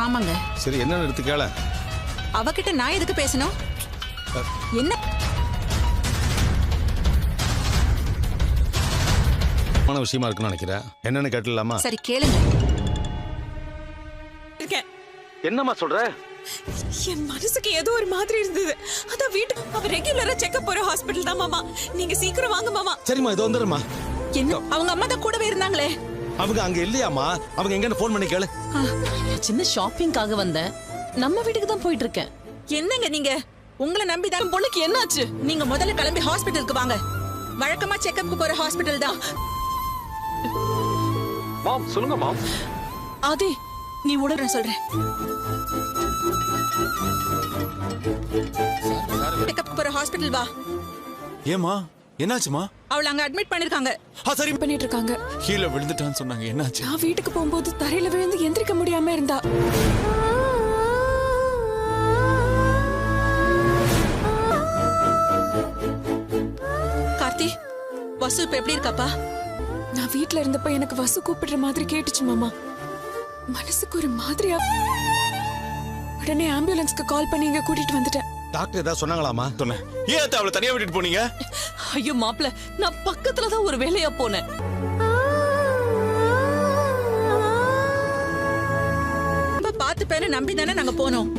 ஆமாங்க. சரி என்னன்னு எடுத்து கேள. அவகிட்ட நான் எதுக்கு பேசணும்? என்ன விஷயமா இருக்குன்னு நினைக்கிறேன். என்னன்னு கேட்டலாமா? சரி கேளுங்க. என்னம்மா சொல்ற? என் மனசுக்கு ஏதோ ஒரு மாதிரி இருந்தது. அதான் வீட்டுக்கு அவ ரெகுலரா செக்கப் போற ஹாஸ்பிடல் தான் மாமா. நீங்க சீக்கிரம் வாங்க மாமா. சரிம்மா இது வந்துடுமா. என்ன அவங்க அம்மா தான் கூடவே இருந்தாங்களே. அவங்க அங்க இல்லையாமா. அவங்க எங்கன்னு போன் பண்ணி கேளு. சின்ன ஷாப்பிங்காக வந்தேன். நம்ம வீட்டுக்கு தான் போயிட்டு இருக்கேன். என்னங்க நீங்க? உங்களை நம்பி தான் பொண்ணுக்கு என்னாச்சு? நீங்க முதல்ல கிளம்பி ஹாஸ்பிடலுக்கு வாங்க. வழக்கமா செக்கப்புக்கு போற ஹாஸ்பிடல் தான். மாம் சொல்லுங்க மாம். ஆதி நீ உடனே சொல்றேன். செக்கப்புக்கு போற ஹாஸ்பிடல் வா. ஏமா என்னாச்சுமா? அவள அங்க அட்மிட் பண்ணிருக்காங்க. சரி பண்ணிட்டு இருக்காங்க. கீழே விழுந்துட்டான்னு சொன்னாங்க. என்னாச்சு? நான் வீட்டுக்கு போகும்போது தரையில விழுந்து எந்திரிக்க முடியாம இருந்தா. கார்த்தி, வசு இப்ப எப்படி இருக்காப்பா? நான் வீட்ல இருந்தப்ப எனக்கு வசு கூப்பிடுற மாதிரி கேட்டுச்சு மாமா. மனசுக்கு ஒரு மாதிரியா. உடனே ஆம்புலன்ஸ்க்கு கால் பண்ணி இங்க கூட்டிட்டு வந்துட்டேன். டாக்டர் ஏதாவது சொன்னாங்களாமா? சொன்னேன். ஏன் அவளை தனியா விட்டுட்டு போனீங்க? ஐயோ மாப்ள, நான் பக்கத்துல தான் ஒரு வேலையா போனேன். பாத்து பேரு நம்பி தானே நாங்க போனோம்.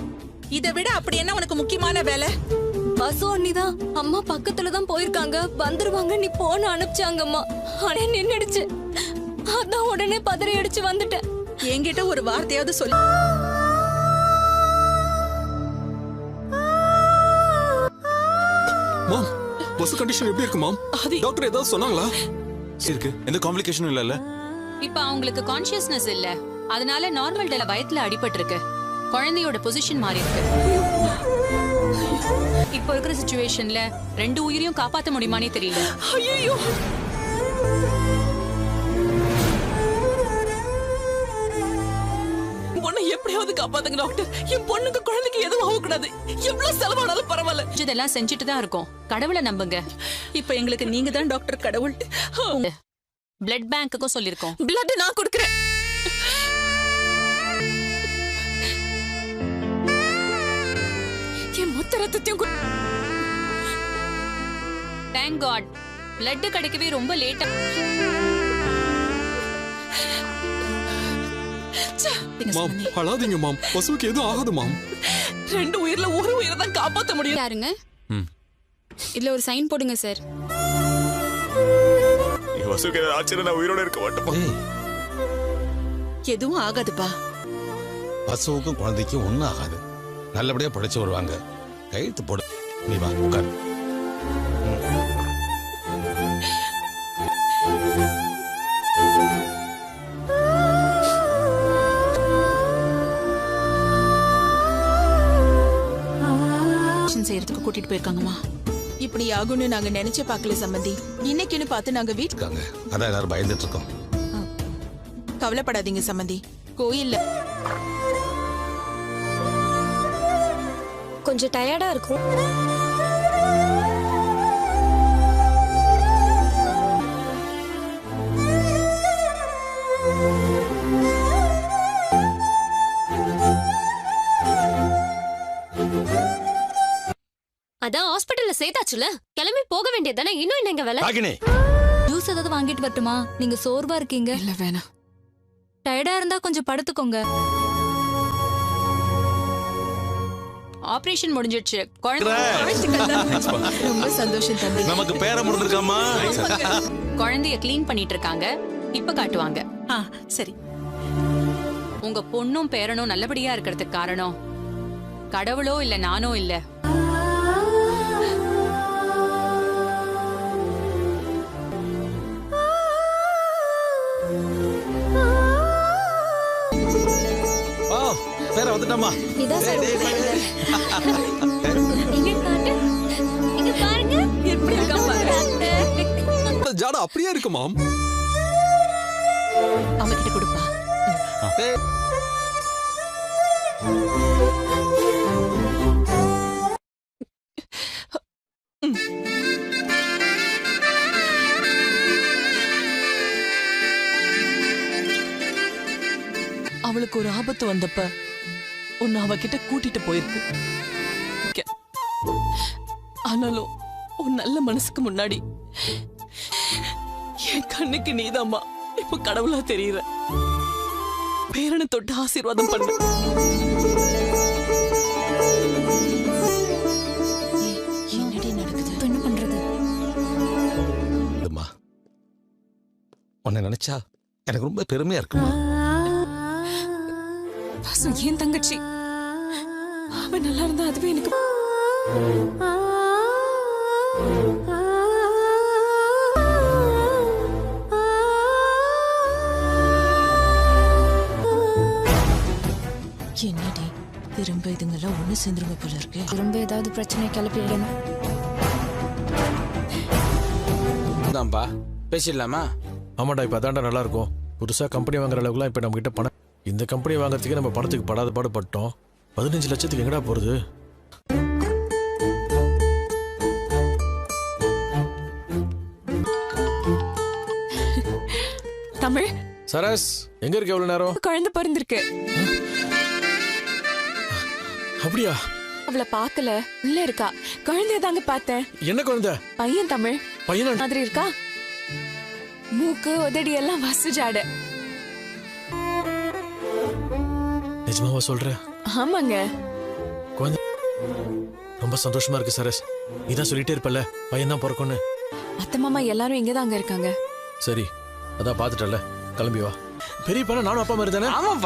இதை விட அப்படி என்ன உனக்கு முக்கியமான வேலை? வசு அண்ணிதான் அம்மா பக்கத்துல தான் போயிருக்காங்க, வந்துருவாங்க நீ போன அனுப்பிச்சாங்கம்மா. ஆனா நின்னுடுச்சு. அதான் உடனே பதறி அடிச்சு வந்துட்டேன். என்கிட்ட ஒரு வார்த்தையாவது சொல்லு. மாம் பஸ் கண்டிஷன் எப்படி இருக்கு மாம்? டாக்டர் ஏதாவது சொன்னாங்களா? இருக்கு. எந்த காம்ப்ளிகேஷனும் இல்லல்ல? இப்ப அவங்களுக்கு கான்ஷியஸ்னஸ் இல்ல. அதனால நார்மல் டெல வயத்துல அடிபட்டு இருக்கு. குழந்தையோட பொசிஷன் மாறி இருக்கு. இப்போ இருக்கிற சிச்சுவேஷன்ல ரெண்டு உயிரையும் காப்பாத்த முடியுமானே தெரியல. ஐயோ பொண்ணை எப்படியாவது காப்பாத்துங்க டாக்டர். என் பொண்ணுக்கு குழந்தைக்கு எதுவும் ஆகக்கூடாது. எவ்வளவு செலவானாலும் பரவாயில்ல. இதெல்லாம் செஞ்சுட்டு தான் இருக்கோம். கடவுளை நம்புங்க. இப்ப எங்களுக்கு நீங்க தான் டாக்டர் கடவுள். பிளட் பேங்க்குக்கும் சொல்லிருக்கோம். பிளட் நான் கொடுக்கிறேன். என் மொத்த ரத்தத்தையும் தேங்க் காட். பிளட் கிடைக்கவே ரொம்ப லேட்டா. மாம் அழாதீங்க மாம். பசுவுக்கு எதுவும் ஆகாது மாம். ரெண்டு உயிர்ல ஒரு உயிரை தான் காப்பாத்த முடியும். யாருங்க? இதுல ஒரு சைன் போடுங்க சார். வசுக்கு ஆச்சரிய நான் உயிரோட இருக்க மாட்டேன். எதுவும் ஆகாதுப்பா. பசுவுக்கும் குழந்தைக்கும் ஒன்னும் ஆகாது. நல்லபடியா படைச்சு வருவாங்க. கையெழுத்து போடு. நீ வா உட்கார். செய்யறதுக்கு கூட்டிட்டு போயிருக்காங்கம்மா. இப்படி ஆகும்னு நாங்க நினைச்சே பார்க்கல சம்பந்தி. இன்னைக்குன்னு பார்த்து நாங்க இருக்காங்க. அதான் எல்லாரும் பயந்துட்டு இருக்கோம். கவலைப்படாதீங்க சம்பந்தி. கோயில்ல கொஞ்சம் டயர்டா இருக்கும். அதான் ஹாஸ்பிடல்ல சேர்த்தாச்சுல, கிளம்பி போக வேண்டியதானே. இன்னும் என்னங்க வேலை? ஜூஸ் ஏதாவது வாங்கிட்டு வரட்டுமா? நீங்க சோர்வா இருக்கீங்க. இல்ல வேணாம். டயர்டா இருந்தா கொஞ்சம் படுத்துக்கோங்க. ஆபரேஷன் முடிஞ்சிடுச்சு. குழந்தை ரொம்ப சந்தோஷம் தம்பி. நமக்கு பேர முடிஞ்சிருக்காமா. குழந்தைய க்ளீன் பண்ணிட்டு இருக்காங்க. இப்ப காட்டுவாங்க. சரி. உங்க பொண்ணும் பேரனும் நல்லபடியா இருக்கிறதுக்கு காரணம் கடவுளோ இல்ல நானோ இல்ல. பேர வந்துட்டமா. இதான் சார். இங்க காட்டு. இங்க பாருங்க எப்படி இருக்கா பாருங்க. ஜாடா அப்படியே இருக்கு மாம். அவங்க கிட்ட கொடுப்பா. அவளுக்கு ஒரு ஆபத்து வந்தப்ப உன்னை அவகிட்ட கூட்டிட்டு போயிருக்கு. ஆனாலும் உன் நல்ல மனசுக்கு முன்னாடி என் கண்ணுக்கு நீதாம்மா இப்ப கடவுளா தெரியுற. பேரனை தொட்டு ஆசீர்வாதம் பண்ணு. என்னடி நடக்குது? என்ன பண்றது? இதுமா உன்னை நினைச்சா எனக்கு ரொம்ப பெருமையா இருக்குமா. வாசு ஏன் தங்கச்சி அவ நல்லா இருந்தா அதுவே எனக்கு என்னடி திரும்ப இதுங்கெல்லாம் ஒண்ணு சேர்ந்துருங்க போல இருக்கு. திரும்ப ஏதாவது பிரச்சனை கிளப்பிடணும். தான்ப்பா பேசிடலாமா? ஆமாடா இப்போ அதான்டா நல்லா இருக்கும். புதுசாக கம்பெனி வாங்குற அளவுக்குலாம் இப்போ நம்ம கிட்ட பணம். இந்த கம்பெனி வாங்குறதுக்கே நம்ம பணத்துக்கு படாத பாடுபட்டோம். 15 லட்சத்துக்கு எங்கடா போறது? தமிழ் சரஸ் எங்க இருக்கு? எவ்வளவு நேரம்? குழந்தை பிறந்திருக்கு. அப்படியா? அவளை பார்க்கல, உள்ள இருக்கா. குழந்தைய தாங்க பார்த்தேன். என்ன குழந்தை? பையன் தமிழ். பையனா? மாதிரி இருக்கா. மூக்கு உதடி எல்லாம் வசு ஜாட. நிஜமாவா சொல்ற? ஆமாங்க. குழந்தை ரொம்ப சந்தோஷமா இருக்கு சரஸ். நீதான் சொல்லிட்டே இருப்பல பையன் தான் பிறக்கும்னு. அத்தை மாமா எல்லாரும் இங்கதாங்க இருக்காங்க. சரி அதான் பாத்துட்டல, கிளம்பி வா. பெரிய பையனா நானும் அப்பா மாதிரி தானே? ஆமா.